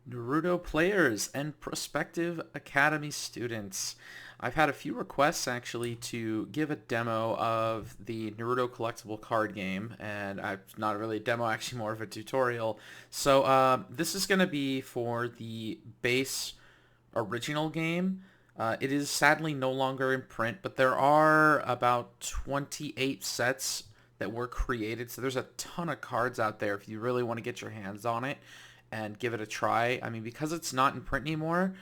Naruto players and prospective Academy students. I've had a few requests actually to give a demo of the Naruto Collectible Card Game, and not really a demo, actually more of a tutorial. So this is going to be for the base original game. It is sadly no longer in print, but there are about 28 sets that were created, so there's a ton of cards out there if you really want to get your hands on it and give it a try. I mean, because it's not in print anymore,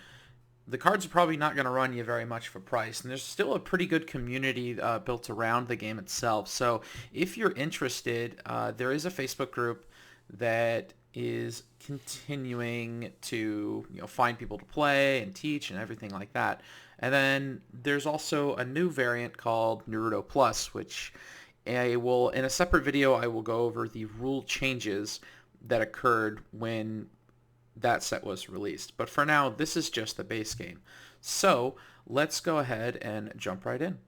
the cards are probably not going to run you very much for price, and there's still a pretty good community built around the game itself. So if you're interested, there is a Facebook group that is continuing to find people to play and teach and everything like that. And then there's also a new variant called Naruto Plus, which I will, in a separate video, I will go over the rule changes that occurred when that set was released. But for now, this is just the base game. So let's go ahead and jump right in.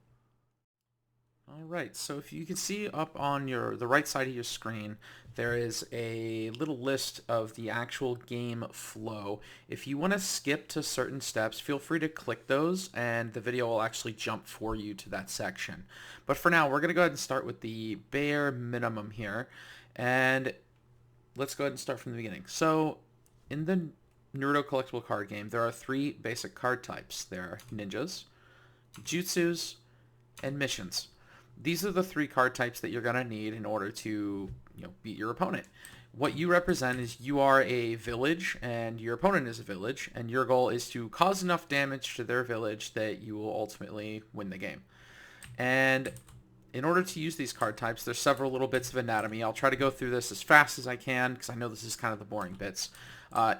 Alright, so if you can see up on the right side of your screen, there is a little list of the actual game flow. If you want to skip to certain steps, feel free to click those and the video will actually jump for you to that section. But for now, we're going to go ahead and start with the bare minimum here. And let's go ahead and start from the beginning. So in the Naruto Collectible Card Game, there are three basic card types. There are ninjas, jutsus, and missions. These are the three card types that you're going to need in order to beat your opponent. What you represent is you are a village and your opponent is a village, and your goal is to cause enough damage to their village that you will ultimately win the game. And in order to use these card types, there's several little bits of anatomy. I'll try to go through this as fast as I can because I know this is kind of the boring bits.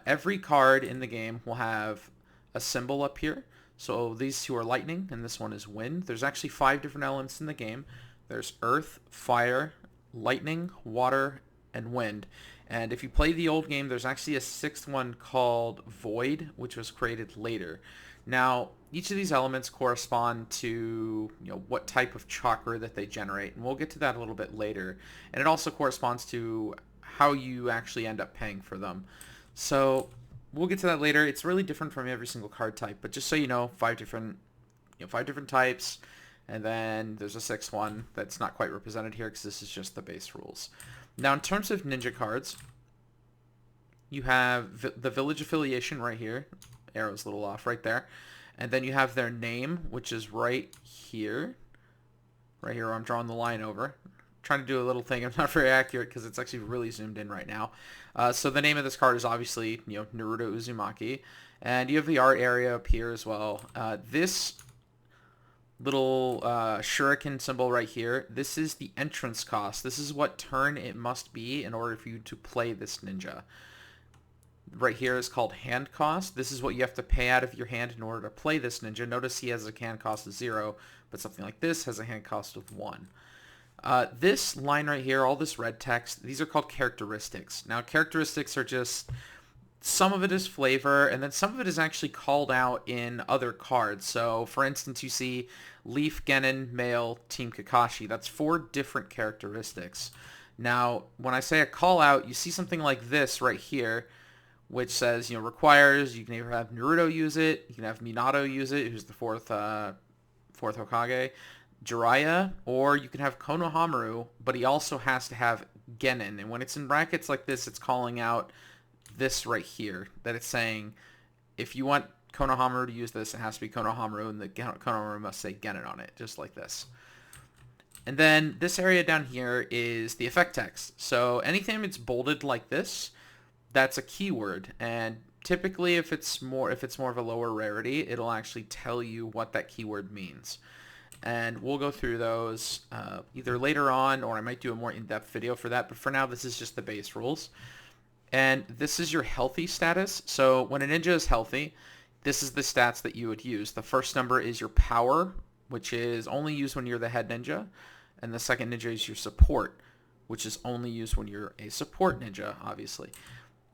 Every card in the game will have a symbol up here. So these two are lightning, and this one is wind. There's actually 5 different elements in the game. There's earth, fire, lightning, water, and wind. And if you play the old game, there's actually a 6th one called void, which was created later. Now, each of these elements correspond to what type of chakra that they generate, and we'll get to that a little bit later. And it also corresponds to how you actually end up paying for them. So we'll get to that later. It's really different from every single card type, but just so you know, 5 different types, and then there's a 6th one that's not quite represented here because this is just the base rules. Now, in terms of ninja cards, you have the village affiliation right here. Arrow's a little off right there. And then you have their name, which is right here. Right here where I'm drawing the line over. I'm trying to do a little thing. I'm not very accurate because it's actually really zoomed in right now. So the name of this card is obviously Naruto Uzumaki. And you have the art area up here as well. This little shuriken symbol right here, this is the entrance cost. This is what turn it must be in order for you to play this ninja. Right here is called hand cost. This is what you have to pay out of your hand in order to play this ninja. Notice he has a hand cost of 0, but something like this has a hand cost of 1. This line right here, all this red text, these are called characteristics. Now, characteristics are just, some of it is flavor, and then some of it is actually called out in other cards. So, for instance, you see Leaf, Genin, Male, Team Kakashi. That's 4 different characteristics. Now, when I say a call out, you see something like this right here, which says, requires, you can either have Naruto use it, you can have Minato use it, who's the fourth Hokage, Jiraiya, or you can have Konohamaru, but he also has to have Genin. And when it's in brackets like this, it's calling out this right here, that it's saying, if you want Konohamaru to use this, it has to be Konohamaru, and the Konohamaru must say Genin on it, just like this. And then this area down here is the effect text. So anything that's bolded like this, that's a keyword, and typically if it's more of a lower rarity, it'll actually tell you what that keyword means. And we'll go through those either later on, or I might do a more in-depth video for that, but for now this is just the base rules. And this is your healthy status. So when a ninja is healthy, this is the stats that you would use. The first number is your power, which is only used when you're the head ninja, and the second ninja is your support, which is only used when you're a support ninja, obviously.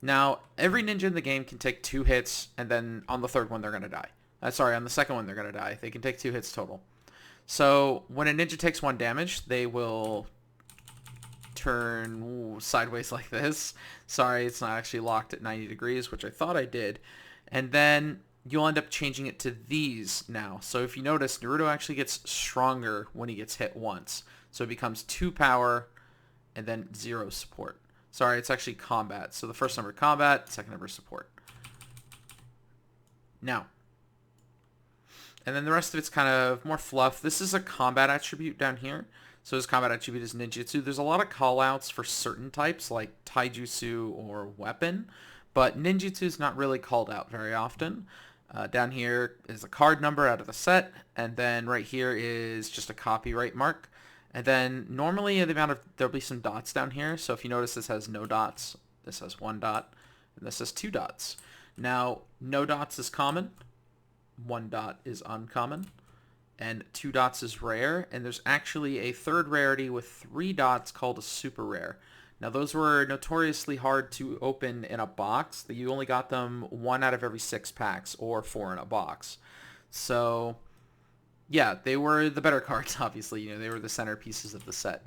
Now, every ninja in the game can take 2 hits, and then on the third one, they're going to die. On the second one, they're going to die. They can take 2 hits total. So, when a ninja takes 1 damage, they will turn sideways like this. Sorry, it's not actually locked at 90 degrees, which I thought I did. And then you'll end up changing it to these now. So if you notice, Naruto actually gets stronger when he gets hit once. So it becomes 2 power and then 0 support. Sorry, it's actually combat. So the first number combat, second number support. Now, and then the rest of it's kind of more fluff. This is a combat attribute down here. So his combat attribute is ninjutsu. There's a lot of callouts for certain types like taijutsu or weapon, but ninjutsu is not really called out very often. Down here is a card number out of the set, and then right here is just a copyright mark. And then normally there'll be some dots down here. So if you notice, this has no dots, this has 1 dot, and this has 2 dots. Now, no dots is common, 1 dot is uncommon, and 2 dots is rare, and there's actually a third rarity with 3 dots called a super rare. Now those were notoriously hard to open in a box. You only got them 1 out of every 6 packs, or 4 in a box. So yeah, they were the better cards, obviously. They were the centerpieces of the set.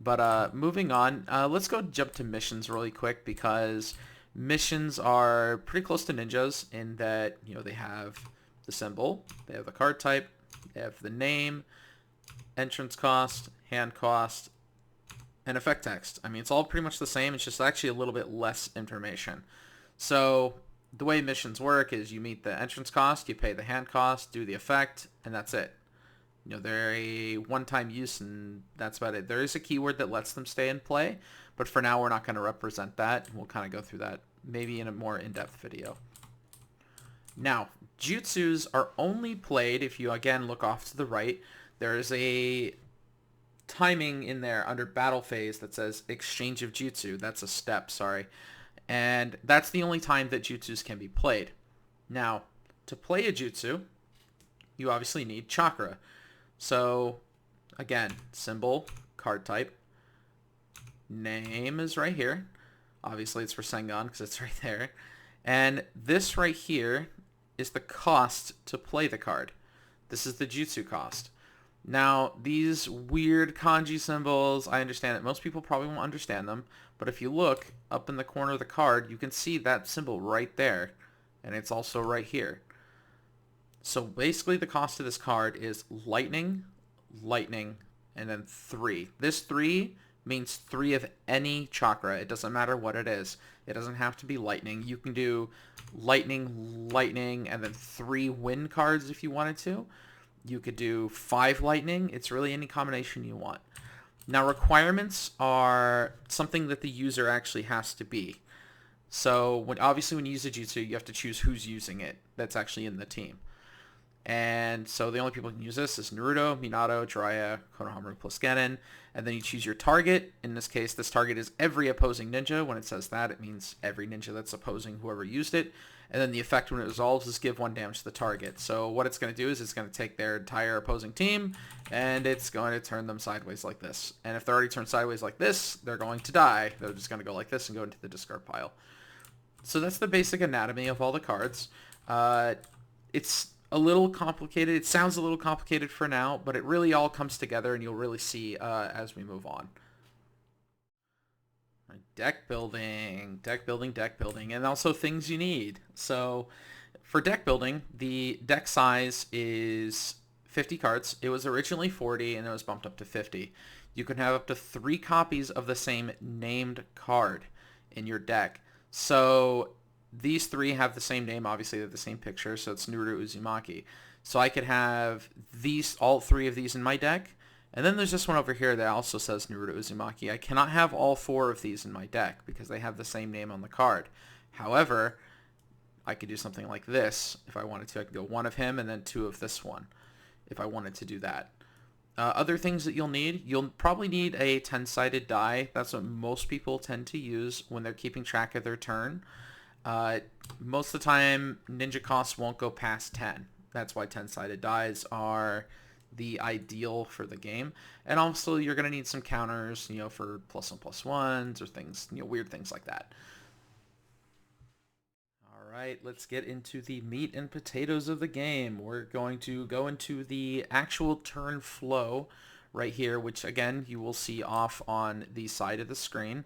But moving on, let's go jump to missions really quick, because missions are pretty close to ninjas in that, they have the symbol, they have the card type, they have the name, entrance cost, hand cost, and effect text. I mean, it's all pretty much the same. It's just actually a little bit less information. So the way missions work is you meet the entrance cost, you pay the hand cost, do the effect, and that's it. They're a one-time use, and that's about it. There is a keyword that lets them stay in play, but for now we're not going to represent that. We'll kind of go through that maybe in a more in-depth video. Now, jutsus are only played if you, again, look off to the right. There is a timing in there under battle phase that says exchange of jutsu. That's a step, sorry. And that's the only time that jutsus can be played. Now, to play a jutsu, you obviously need chakra. So, again, symbol, card type, name is right here. Obviously, it's for Sengon because it's right there. And this right here is the cost to play the card. This is the jutsu cost. Now, these weird kanji symbols, I understand that most people probably won't understand them, but if you look up in the corner of the card, you can see that symbol right there, and it's also right here. So basically the cost of this card is lightning, lightning, and then 3. This 3 means 3 of any chakra. It doesn't matter what it is. It doesn't have to be lightning. You can do lightning, lightning, and then 3 wind cards if you wanted to. You could do 5 lightning. It's really any combination you want. Now, requirements are something that the user actually has to be. So obviously when you use a jutsu, you have to choose who's using it that's actually in the team. And so the only people who can use this is Naruto, Minato, Jiraiya, Konohamaru plus Genin. And then you choose your target. In this case, this target is every opposing ninja. When it says that, it means every ninja that's opposing whoever used it. And then the effect when it resolves is give 1 damage to the target. So what it's going to do is it's going to take their entire opposing team, and it's going to turn them sideways like this. And if they're already turned sideways like this, they're going to die. They're just going to go like this and go into the discard pile. So that's the basic anatomy of all the cards. It's a little complicated. It sounds a little complicated for now, but it really all comes together, and you'll really see as we move on. Deck building, and also things you need. So for deck building, the deck size is 50 cards. It was originally 40, and it was bumped up to 50. You can have up to 3 copies of the same named card in your deck. So these 3 have the same name. Obviously, they're the same picture, so it's Naruto Uzumaki. So I could have all 3 of these in my deck. And then there's this one over here that also says Naruto Uzumaki. I cannot have all 4 of these in my deck because they have the same name on the card. However, I could do something like this. If I wanted to, I could go 1 of him and then 2 of this one if I wanted to do that. Other things that you'll probably need a 10-sided die. That's what most people tend to use when they're keeping track of their turn. Most of the time, ninja costs won't go past 10. That's why 10-sided dies are the ideal for the game. And also, you're going to need some counters, for +1/+1s or things, weird things like that. All right, let's get into the meat and potatoes of the game. We're going to go into the actual turn flow right here, which again you will see off on the side of the screen.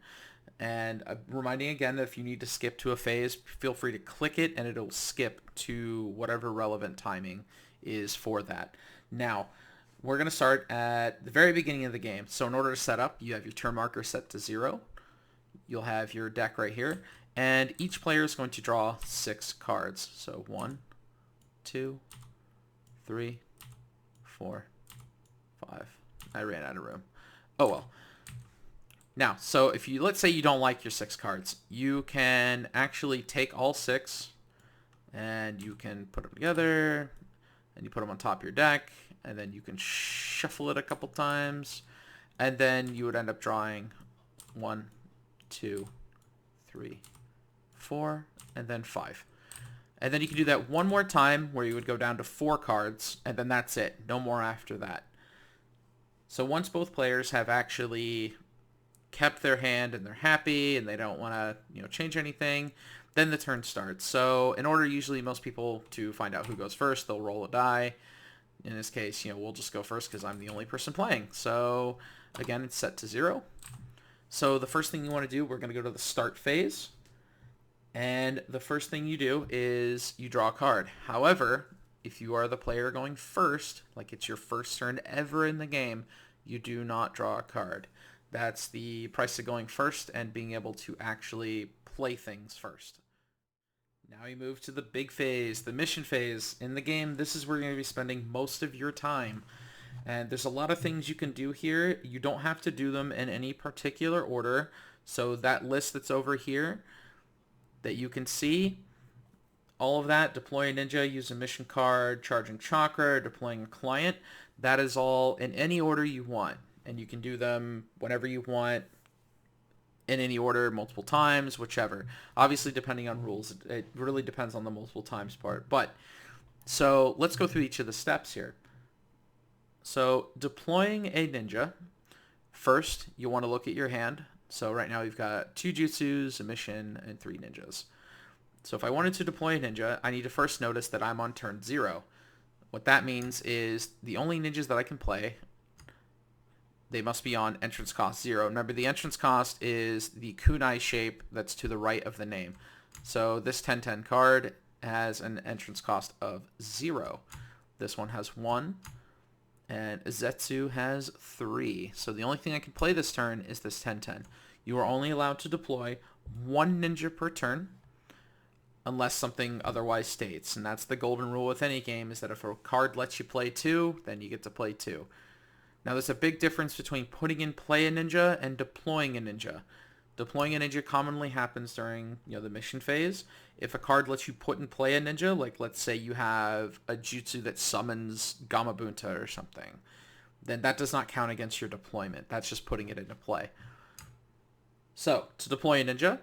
And reminding again that if you need to skip to a phase, feel free to click it and it'll skip to whatever relevant timing is for that. Now, we're going to start at the very beginning of the game. So in order to set up, you have your turn marker set to 0. You'll have your deck right here. And each player is going to draw 6 cards. So 1, 2, 3, 4, 5. I ran out of room. Oh well. Now, so if you, let's say you don't like your 6 cards, you can actually take all 6 and you can put them together and you put them on top of your deck, and then you can shuffle it a couple times, and then you would end up drawing 1, 2, 3, 4, and then 5. And then you can do that one more time where you would go down to 4 cards, and then that's it. No more after that. So once both players have actually kept their hand and they're happy and they don't want to, change anything, then the turn starts. So in order, usually most people, to find out who goes first, they'll roll a die. In this case, we'll just go first because I'm the only person playing. So again, it's set to 0. So the first thing you want to do, we're going to go to the start phase. And the first thing you do is you draw a card. However, if you are the player going first, like it's your first turn ever in the game, you do not draw a card. That's the price of going first and being able to actually play things first. Now you move to the big phase, the mission phase. In the game, this is where you're going to be spending most of your time. And there's a lot of things you can do here. You don't have to do them in any particular order. So that list that's over here that you can see, all of that, deploy a ninja, use a mission card, charging Chakra, deploying a client, that is all in any order you want. And you can do them whenever you want, in any order, multiple times, whichever. Obviously, depending on rules, it really depends on the multiple times part. But, so let's go through each of the steps here. So, deploying a ninja, first, you want to look at your hand. So right now we've got 2 Jutsus, a mission, and 3 ninjas. So if I wanted to deploy a ninja, I need to first notice that I'm on turn 0. What that means is the only ninjas that I can play, they must be on entrance cost 0. Remember, the entrance cost is the kunai shape that's to the right of the name. So this 10/10 card has an entrance cost of 0. This one has 1. And Jutsu has 3. So the only thing I can play this turn is this 10/10. You are only allowed to deploy 1 ninja per turn unless something otherwise states. And that's the golden rule with any game, is that if a card lets you play 2, then you get to play 2. Now there's a big difference between putting in play a ninja and deploying a ninja. Deploying a ninja commonly happens during the mission phase. If a card lets you put and play a ninja, like let's say you have a jutsu that summons Gamabunta or something, then that does not count against your deployment. That's just putting it into play. So to deploy a ninja,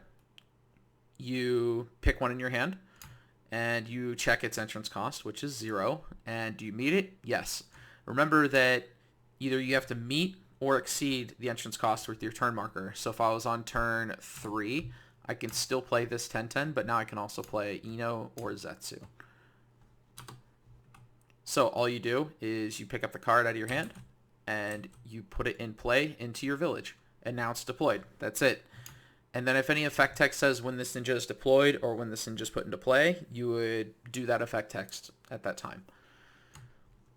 you pick one in your hand and you check its entrance cost, which is 0. And do you meet it? Yes. Remember that either you have to meet or exceed the entrance cost with your turn marker. So if I was on turn 3, I can still play this 10/10, but now I can also play Ino or Jutsu. So all you do is you pick up the card out of your hand and you put it in play into your village, and now it's deployed. That's it. And then if any effect text says when this ninja is deployed or when this ninja is put into play, you would do that effect text at that time.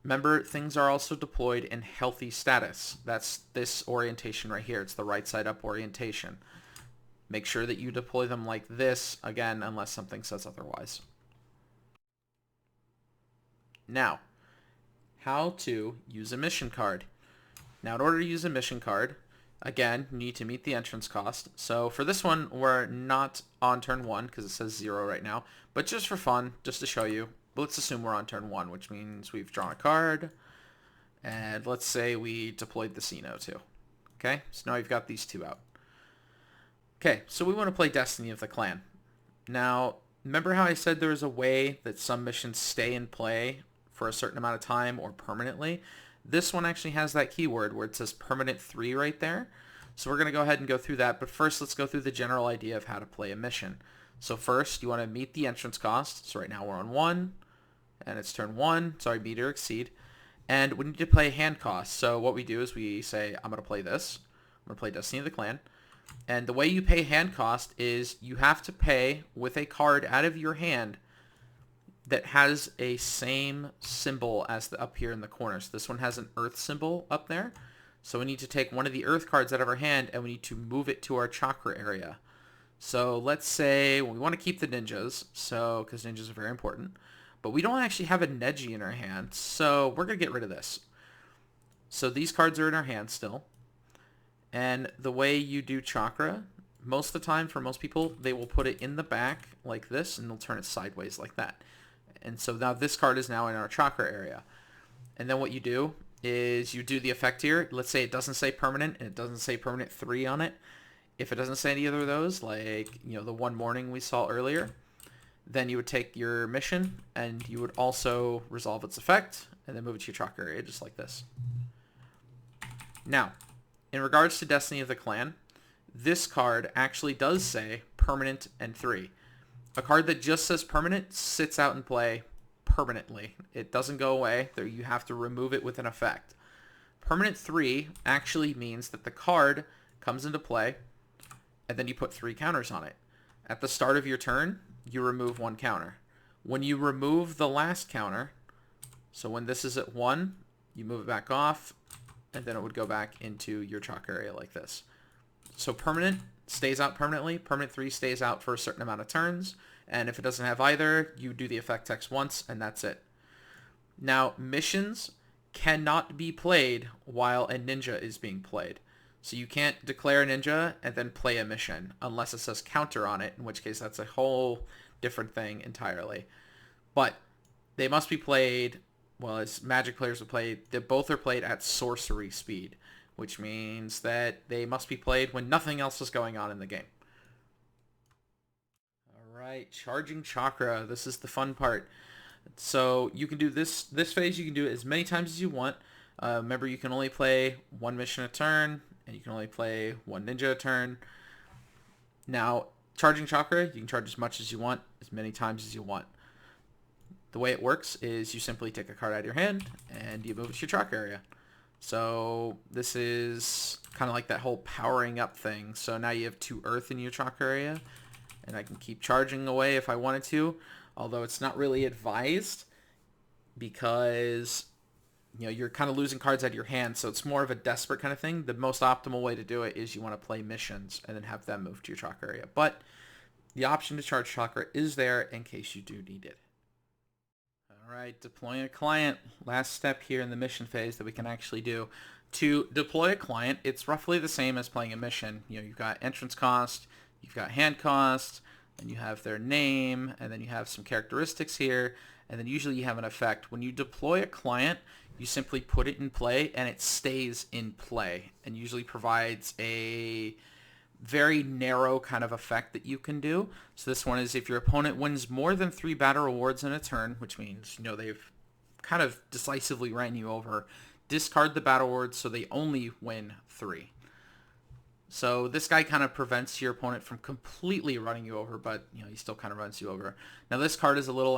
Remember, things are also deployed in healthy status. That's this orientation right here. It's the right side up orientation. Make sure that you deploy them like this, again, unless something says otherwise. Now, how to use a mission card. Now, in order to use a mission card, again, you need to meet the entrance cost. So for this one, we're not on turn 1 because it says 0 right now. But just for fun, just to show you, let's assume we're on turn 1, which means we've drawn a card. And let's say we deployed the Sino too. Okay, so now we've got these 2 out. Okay, so we want to play Destiny of the Clan. Now, remember how I said there is a way that some missions stay in play for a certain amount of time or permanently? This one actually has that keyword where it says permanent 3 right there. So we're going to go ahead and go through that, but first let's go through the general idea of how to play a mission. So first, you want to meet the entrance cost. So right now we're on 1, and it's turn 1. Sorry, meet or exceed. And we need to play hand cost. So what we do is we say, I'm going to play this. I'm going to play Destiny of the Clan. And the way you pay hand cost is you have to pay with a card out of your hand that has a same symbol as the up here in the corner. So this one has an earth symbol up there. So we need to take one of the earth cards out of our hand and we need to move it to our chakra area. So let's say we want to keep the ninjas, so because ninjas are very important, but we don't actually have a Neji in our hand, so we're going to get rid of this. So these cards are in our hand still. And the way you do chakra, most of the time for most people, they will put it in the back like this and they'll turn it sideways like that. And so now this card is now in our chakra area. And then what you do is you do the effect here. Let's say it doesn't say permanent and it doesn't say permanent 3 on it. If it doesn't say any other of those, like, the one morning we saw earlier, then you would take your mission and you would also resolve its effect and then move it to your chakra area just like this. Now, in regards to Destiny of the Clan, this card actually does say permanent and 3. A card that just says permanent sits out in play permanently. It doesn't go away. You have to remove it with an effect. Permanent 3 actually means that the card comes into play and then you put 3 counters on it. At the start of your turn, you remove 1 counter. When you remove the last counter, so when this is at 1, you move it back off, and then it would go back into your chakra area like this. So permanent stays out permanently. Permanent 3 stays out for a certain amount of turns. And if it doesn't have either, you do the effect text once, and that's it. Now, missions cannot be played while a ninja is being played. So you can't declare a ninja and then play a mission unless it says counter on it, in which case that's a whole different thing entirely. But they must be played, well, as Magic players would play, they both are played at sorcery speed, which means that they must be played when nothing else is going on in the game. Alright, charging chakra. This is the fun part. So you can do this phase, you can do it as many times as you want. Remember, you can only play 1 mission a turn, and you can only play 1 ninja a turn. Now, charging chakra, you can charge as much as you want, as many times as you want. The way it works is you simply take a card out of your hand and you move it to your chakra area. So this is kind of like that whole powering up thing. So now you have 2 earth in your chakra area, and I can keep charging away if I wanted to, although it's not really advised because you're kind of losing cards out of your hand, so it's more of a desperate kind of thing. The most optimal way to do it is you want to play missions and then have them move to your chakra area. But the option to charge chakra is there in case you do need it. Alright, deploying a client. Last step here in the mission phase that we can actually do. To deploy a client, it's roughly the same as playing a mission. You've got entrance cost, you've got hand cost, and you have their name, and then you have some characteristics here, and then usually you have an effect. When you deploy a client, you simply put it in play, and it stays in play, and usually provides a very narrow kind of effect that you can do. So this one is if your opponent wins more than 3 battle rewards in a turn, which means, they've kind of decisively ran you over, discard the battle rewards so they only win 3. So this guy kind of prevents your opponent from completely running you over, but he still kind of runs you over. Now this card is a little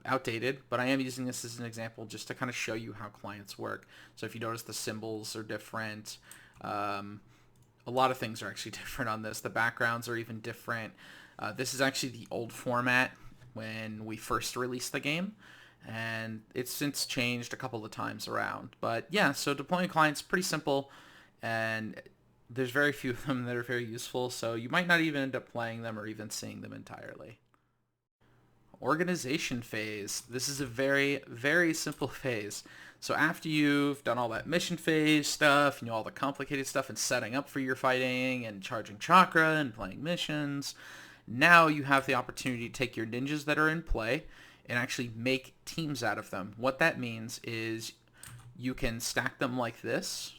outdated, but I am using this as an example just to kind of show you how clients work. So if you notice, the symbols are different. A lot of things are actually different on this. The backgrounds are even different. This is actually the old format when we first released the game, and it's since changed a couple of times around. But yeah, so deploying clients, pretty simple, and there's very few of them that are very useful, so you might not even end up playing them or even seeing them entirely. Organization phase. This is a very, very simple phase. So after you've done all that mission phase stuff, all the complicated stuff and setting up for your fighting and charging chakra and playing missions, now you have the opportunity to take your ninjas that are in play and actually make teams out of them. What that means is you can stack them like this,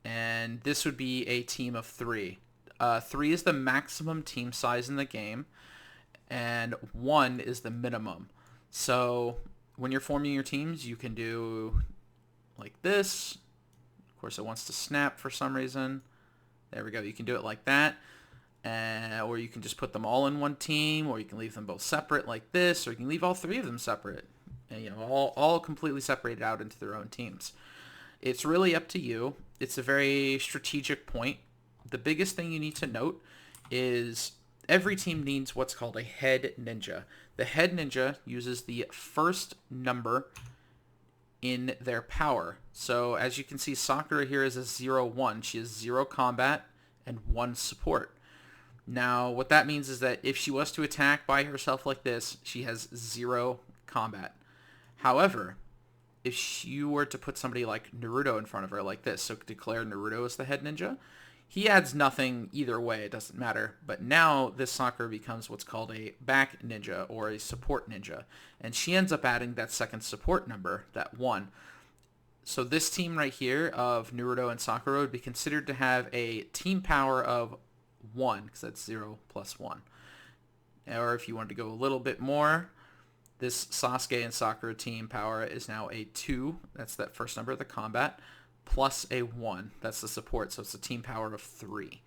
and this would be a team of 3. 3 is the maximum team size in the game, and 1 is the minimum. So when you're forming your teams, you can do like this. Of course, it wants to snap for some reason. There we go. You can do it like that. Or you can just put them all in one team, or you can leave them both separate like this, or you can leave all 3 of them separate. and, all completely separated out into their own teams. It's really up to you. It's a very strategic point. The biggest thing you need to note is every team needs what's called a head ninja. The head ninja uses the first number in their power. So as you can see, Sakura here is a 0-1. She has 0 combat and 1 support. Now, what that means is that if she was to attack by herself like this, she has 0 combat. However, if you were to put somebody like Naruto in front of her like this, so declare Naruto as the head ninja, he adds nothing either way, it doesn't matter. But now this Sakura becomes what's called a back ninja or a support ninja. And she ends up adding that second support number, that 1. So this team right here of Naruto and Sakura would be considered to have a team power of 1, because that's 0 plus 1. Or if you wanted to go a little bit more, this Sasuke and Sakura team power is now a 2. That's that first number of the combat. Plus a 1. That's the support, so it's a team power of 3.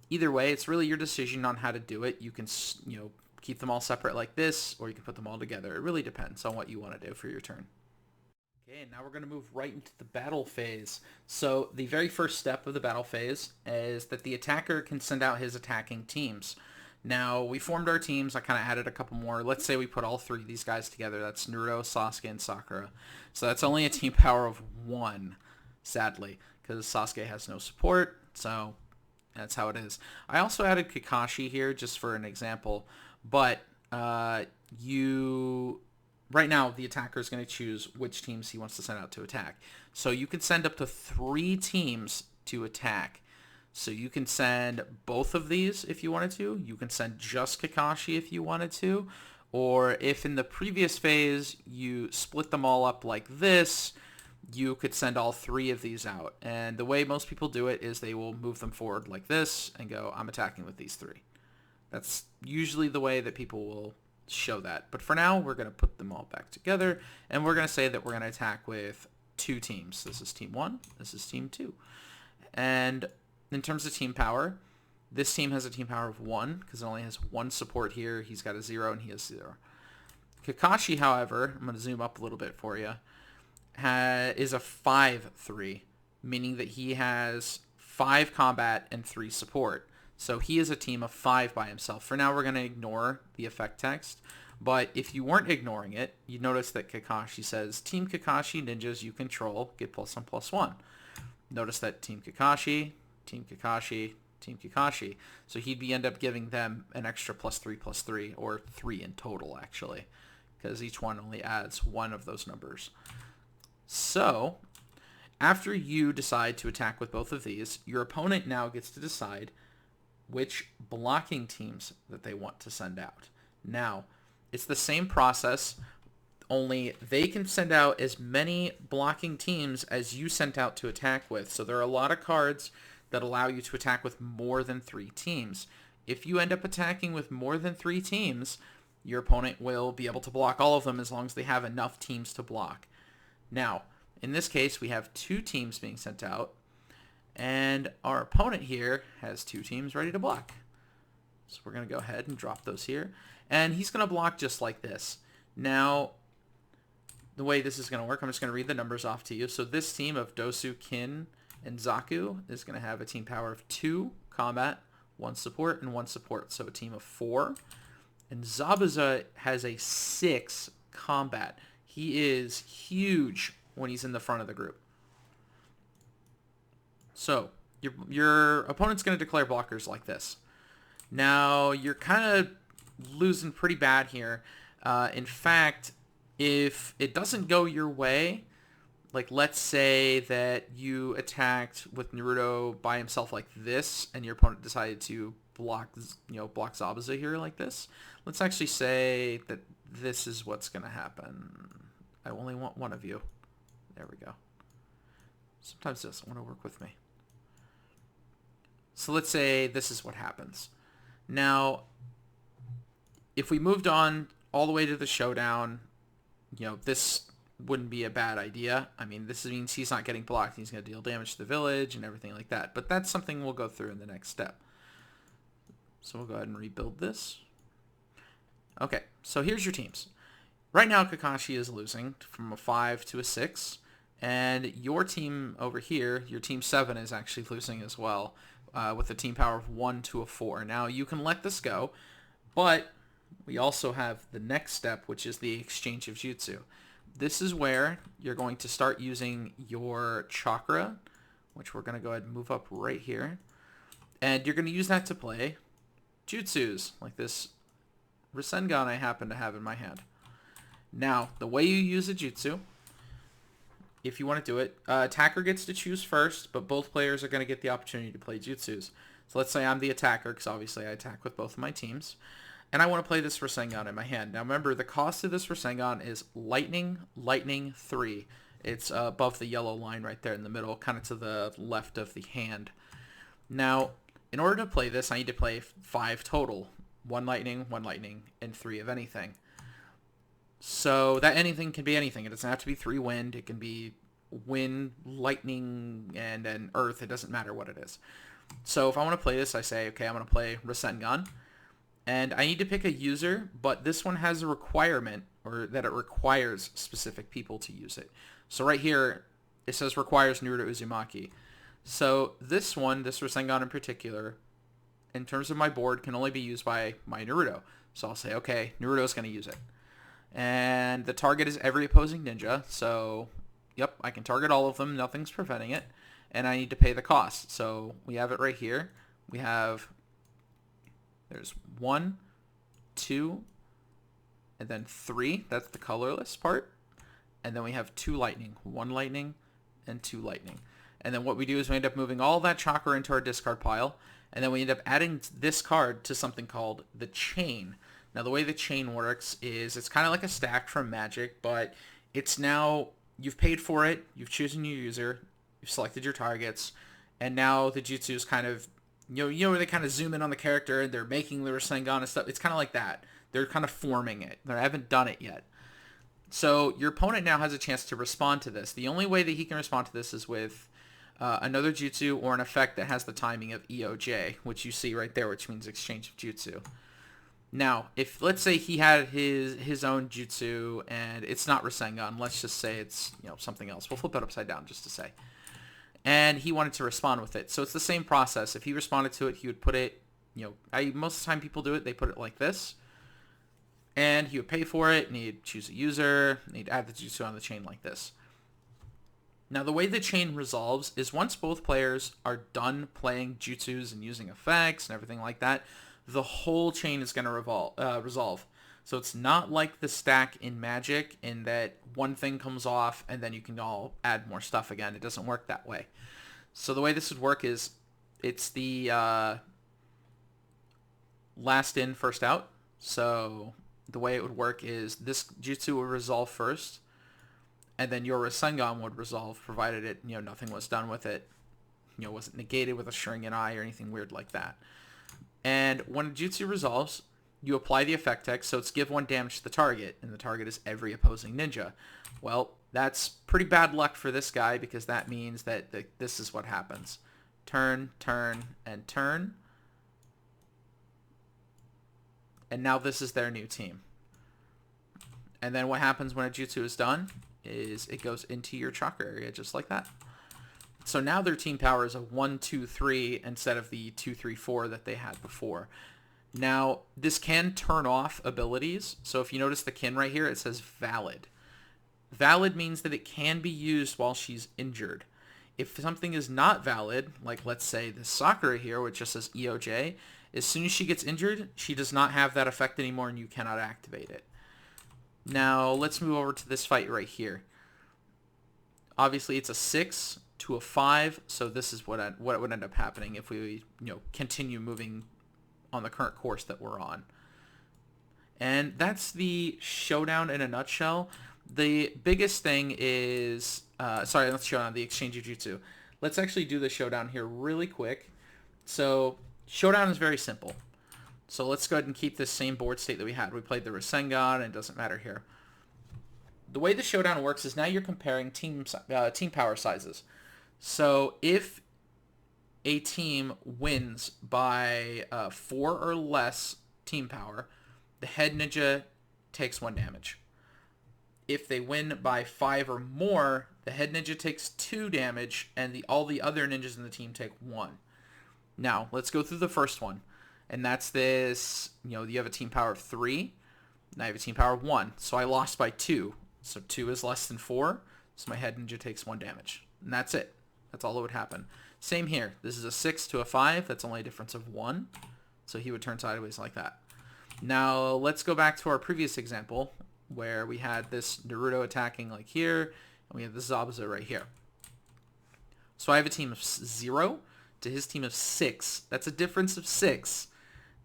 Either way, it's really your decision on how to do it. You can, keep them all separate like this, or you can put them all together. It really depends on what you want to do for your turn. Okay, now we're going to move right into the battle phase. So the very first step of the battle phase is that the attacker can send out his attacking teams. Now, we formed our teams. I kind of added a couple more. Let's say we put all 3 of these guys together. That's Naruto, Sasuke, and Sakura. So that's only a team power of 1. Sadly, because Sasuke has no support, so that's how it is. I also added Kakashi here just for an example, but right now the attacker is going to choose which teams he wants to send out to attack. So you can send up to 3 teams to attack. So you can send both of these if you wanted to. You can send just Kakashi if you wanted to. Or if in the previous phase you split them all up like this, you could send all 3 of these out. And the way most people do it is they will move them forward like this and go, I'm attacking with these 3. That's usually the way that people will show that. But for now, we're going to put them all back together, and we're going to say that we're going to attack with 2 teams. This is team 1, this is team 2. And in terms of team power, this team has a team power of 1 because it only has 1 support here. He's got a 0 and he has 0. Kakashi, however, I'm going to zoom up a little bit for you, is a 5-3, meaning that he has 5 combat and 3 support. So he is a team of 5 by himself. For now, we're going to ignore the effect text. But if you weren't ignoring it, you'd notice that Kakashi says, Team Kakashi ninjas you control get +1/+1. Notice that Team Kakashi, Team Kakashi, Team Kakashi. So he'd end up giving them an extra +3/+3, or 3 in total, actually, because each one only adds 1 of those numbers. So, after you decide to attack with both of these, your opponent now gets to decide which blocking teams that they want to send out. Now, it's the same process, only they can send out as many blocking teams as you sent out to attack with. So there are a lot of cards that allow you to attack with more than 3 teams. If you end up attacking with more than 3 teams, your opponent will be able to block all of them as long as they have enough teams to block. Now, in this case, we have 2 teams being sent out, and our opponent here has 2 teams ready to block. So we're going to go ahead and drop those here, and he's going to block just like this. Now, the way this is going to work, I'm just going to read the numbers off to you. So this team of Dosu, Kin, and Zaku is going to have a team power of 2 combat, 1 support, and 1 support, so a team of 4. And Zabuza has a 6 combat. He is huge when he's in the front of the group. So, your opponent's going to declare blockers like this. Now, you're kind of losing pretty bad here. In fact, if it doesn't go your way, like let's say that you attacked with Naruto by himself like this, and your opponent decided to block Zabuza here like this. Let's actually say that this is what's going to happen. I only want one of you. There we go. Sometimes it doesn't want to work with me. So let's say this is what happens. Now, if we moved on all the way to the showdown, this wouldn't be a bad idea. I mean, this means he's not getting blocked. He's going to deal damage to the village and everything like that. But that's something we'll go through in the next step. So we'll go ahead and rebuild this. Okay, so here's your teams. Right now, Kakashi is losing from a 5 to a 6. And your team over here, your team 7, is actually losing as well, with a team power of 1 to a 4. Now, you can let this go, but we also have the next step, which is the exchange of Jutsu. This is where you're going to start using your Chakra, which we're going to go ahead and move up right here. And you're going to use that to play Jutsus, like this Rasengan I happen to have in my hand. Now, the way you use a Jutsu, if you want to do it, attacker gets to choose first, but both players are going to get the opportunity to play Jutsus. So let's say I'm the attacker, because obviously I attack with both of my teams, and I want to play this Rasengan in my hand. Now remember, the cost of this Rasengan is Lightning, Lightning 3. It's above the yellow line right there in the middle, kind of to the left of the hand. Now, in order to play this, I need to play 5 total. 1 Lightning, and 3 of anything. So that anything can be anything. It doesn't have to be 3 wind. It can be wind, lightning, and then earth. It doesn't matter what it is. So if I want to play this, I say, okay, I'm going to play Rasengan. And I need to pick a user, but this one has a requirement, or that it requires specific people to use it. So right here, it says requires Naruto Uzumaki. So this one, this Rasengan in particular, in terms of my board, can only be used by my Naruto. So I'll say, okay, Naruto's going to use it. And the target is every opposing ninja. So, yep, I can target all of them. Nothing's preventing it. And I need to pay the cost. So we have it right here. We have, there's 1, 2, and then 3. That's the colorless part. And then we have 2 lightning. 1 lightning and 2 lightning. And then what we do is we end up moving all that Chakra into our discard pile. And then we end up adding this card to something called the chain. Now, the way the chain works is it's kind of like a stack from Magic, but it's now, you've paid for it, you've chosen your user, you've selected your targets, and now the Jutsu is kind of, you know where they kind of zoom in on the character and they're making the Rasengan and stuff. It's kind of like that. They're kind of forming it. They haven't done it yet. So your opponent now has a chance to respond to this. The only way that he can respond to this is with another Jutsu or an effect that has the timing of EOJ, which you see right there, which means exchange of Jutsu. Now, if let's say he had his own Jutsu and it's not Rasengan, let's just say it's something else. We'll flip it upside down just to say. And he wanted to respond with it. So it's the same process. If he responded to it, he would put it, most of the time people do it, they put it like this. And he would pay for it, and he'd choose a user, and he'd add the Jutsu on the chain like this. Now, the way the chain resolves is once both players are done playing Jutsus and using effects and everything like that, the whole chain is going to resolve. So it's not like the stack in Magic in that one thing comes off and then you can all add more stuff again. It doesn't work that way. So the way this would work is it's the last in, first out. So the way it would work is this Jutsu would resolve first, and then your Rasengan would resolve, provided it, nothing was done with it, wasn't negated with a Sharingan Eye or anything weird like that. And when a Jutsu resolves, you apply the effect text, so it's give 1 damage to the target, and the target is every opposing ninja. Well, that's pretty bad luck for this guy, because that means that this is what happens. Turn, turn, and turn. And now this is their new team. And then what happens when a Jutsu is done is it goes into your Chakra area, just like that. So now their team power is a 1, 2, 3 instead of the 2, 3, 4 that they had before. Now, this can turn off abilities. So if you notice the kin right here, it says valid. Valid means that it can be used while she's injured. If something is not valid, like let's say the Sakura here, which just says EOJ, as soon as she gets injured, she does not have that effect anymore and you cannot activate it. Now, let's move over to this fight right here. Obviously, it's a 6 to a 5, so this is what would end up happening if we continue moving on the current course that we're on. And that's the Showdown in a nutshell. The biggest thing is sorry, not Showdown, the exchange of Jutsu. Let's actually do the Showdown here really quick. So Showdown is very simple. So let's go ahead and keep this same board state that we had. We played the Rasengan, and it doesn't matter here. The way the Showdown works is now you're comparing team power sizes. So if a team wins by 4 or less team power, the head ninja takes 1 damage. if they win by 5 or more, the head ninja takes 2 damage, and all the other ninjas in the team take 1. Now, let's go through the first one. And that's this, you have a team power of 3. And I have a team power of 1. So I lost by 2. So 2 is less than 4. So my head ninja takes 1 damage. And that's it. That's all that would happen. Same here. This is a 6 to a 5. That's only a difference of 1. So he would turn sideways like that. Now, let's go back to our previous example where we had this Naruto attacking like here. And we have this Zabuza right here. So I have a team of 0 to his team of 6. That's a difference of 6.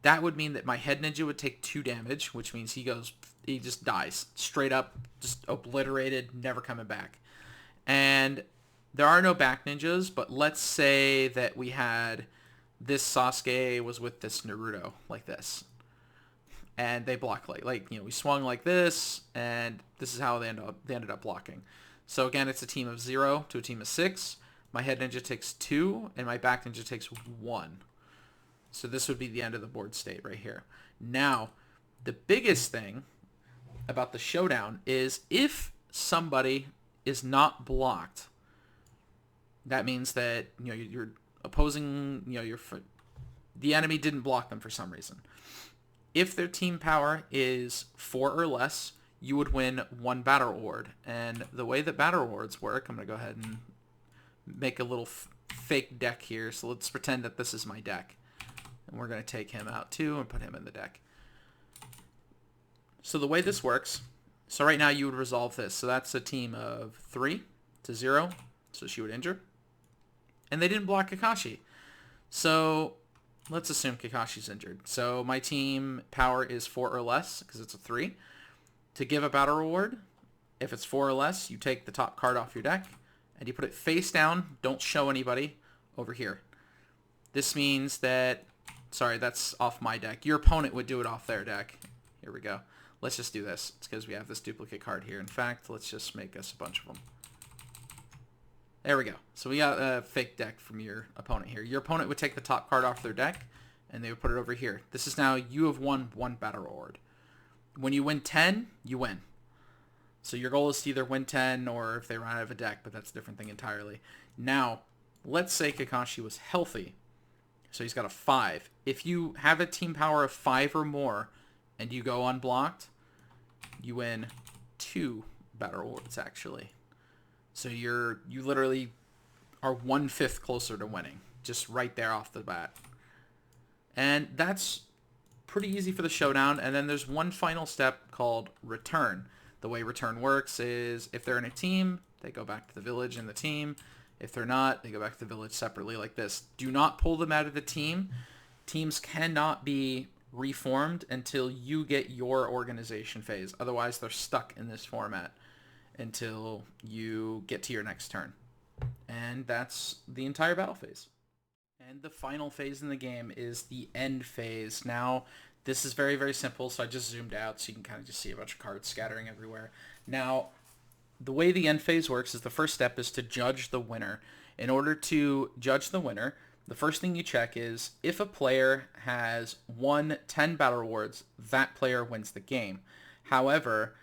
That would mean that my head ninja would take 2 damage, which means he just dies. Straight up, just obliterated, never coming back. And there are no back ninjas, but let's say that we had this Sasuke was with this Naruto, like this. And they block we swung like this, and this is how they ended up blocking. So again, it's a team of 0 to a team of 6. My head ninja takes 2, and my back ninja takes 1. So this would be the end of the board state right here. Now, the biggest thing about the Showdown is if somebody is not blocked, that means that you're opposing, the enemy didn't block them for some reason. If their team power is 4 or less, you would win 1 battle award. And the way that battle awards work, I'm going to go ahead and make a little fake deck here. So let's pretend that this is my deck. And we're going to take him out too and put him in the deck. So the way this works, so right now you would resolve this. So that's a team of 3 to 0. So she would injure. And they didn't block Kakashi. So let's assume Kakashi's injured. So my team power is 4 or less because it's a 3. To give a battle reward, if it's 4 or less, you take the top card off your deck and you put it face down. Don't show anybody over here. This means that, sorry, that's off my deck. Your opponent would do it off their deck. Here we go. Let's just do this. It's because we have this duplicate card here. In fact, let's just make us a bunch of them. There we go. So we got a fake deck from your opponent here. Your opponent would take the top card off their deck, and they would put it over here. This is now you have won 1 battle reward. When you win 10, you win. So your goal is to either win 10 or if they run out of a deck, but that's a different thing entirely. Now, let's say Kakashi was healthy. So he's got a 5. If you have a team power of 5 or more and you go unblocked, you win 2 battle rewards actually. So you literally are 1/5 closer to winning, just right there off the bat. And that's pretty easy for the Showdown. And then there's one final step called return. The way return works is if they're in a team, they go back to the village and the team. If they're not, they go back to the village separately like this. Do not pull them out of the team. Teams cannot be reformed until you get your organization phase. Otherwise, they're stuck in this format until you get to your next turn. And that's the entire battle phase. And the final phase in the game is the end phase. Now, this is very, very simple, so I just zoomed out so you can kind of just see a bunch of cards scattering everywhere. Now, the way the end phase works is the first step is to judge the winner. In order to judge the winner, the first thing you check is if a player has won 10 battle rewards, that player wins the game. However,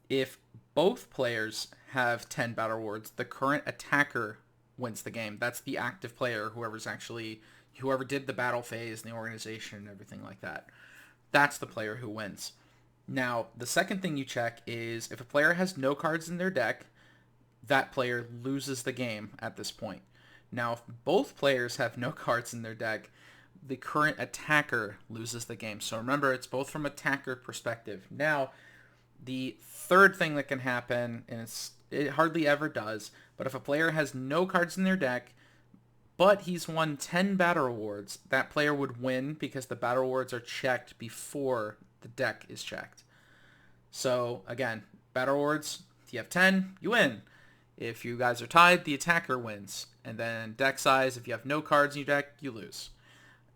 if both players have 10 battle rewards, the current attacker wins the game. That's the active player, whoever did the battle phase and the organization and everything like that. That's the player who wins. Now, the second thing you check is if a player has no cards in their deck, that player loses the game at this point. Now, if both players have no cards in their deck, the current attacker loses the game. So remember, it's both from attacker perspective. Now, the third thing that can happen, and it hardly ever does, but if a player has no cards in their deck, but he's won 10 battle rewards, that player would win because the battle rewards are checked before the deck is checked. So, again, battle rewards, if you have 10, you win. If you guys are tied, the attacker wins. And then deck size, if you have no cards in your deck, you lose.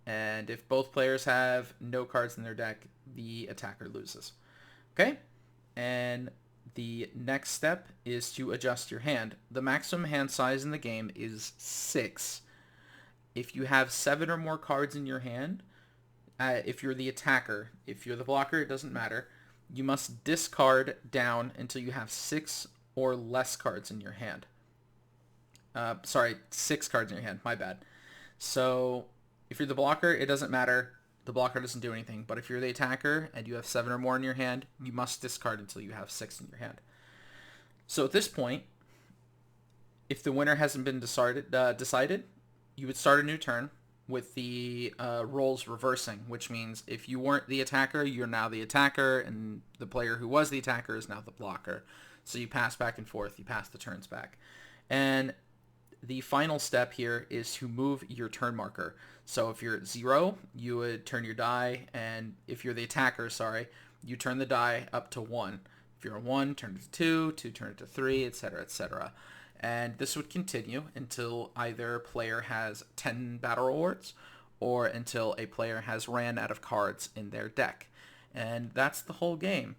And if both players have no cards in their deck, the attacker loses. Okay? And the next step is to adjust your hand. The maximum hand size in the game is 6. If you have 7 or more cards in your hand, if you're the attacker, if you're the blocker, it doesn't matter. you must discard down until you have 6 or less cards in your hand. Sorry, 6 cards in your hand. My bad. So if you're the blocker, it doesn't matter. The blocker doesn't do anything. But if you're the attacker and you have 7 or more in your hand, you must discard until you have 6 in your hand. So at this point, if the winner hasn't been decided, you would start a new turn with the roles reversing, which means if you weren't the attacker, you're now the attacker, and the player who was the attacker is now the blocker. So you pass back and forth. You pass the turns back. And the final step here is to move your turn marker. So if you're at 0, you would turn your die, and if you're the attacker, you turn the die up to 1. If you're a 1, turn it to 2, 2 turn it to 3, etc., etc. And this would continue until either player has 10 battle rewards or until a player has ran out of cards in their deck. And that's the whole game.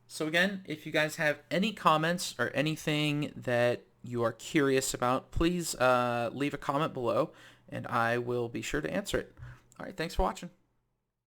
So again, if you guys have any comments or anything that you are curious about, please leave a comment below and I will be sure to answer it. All right, thanks for watching.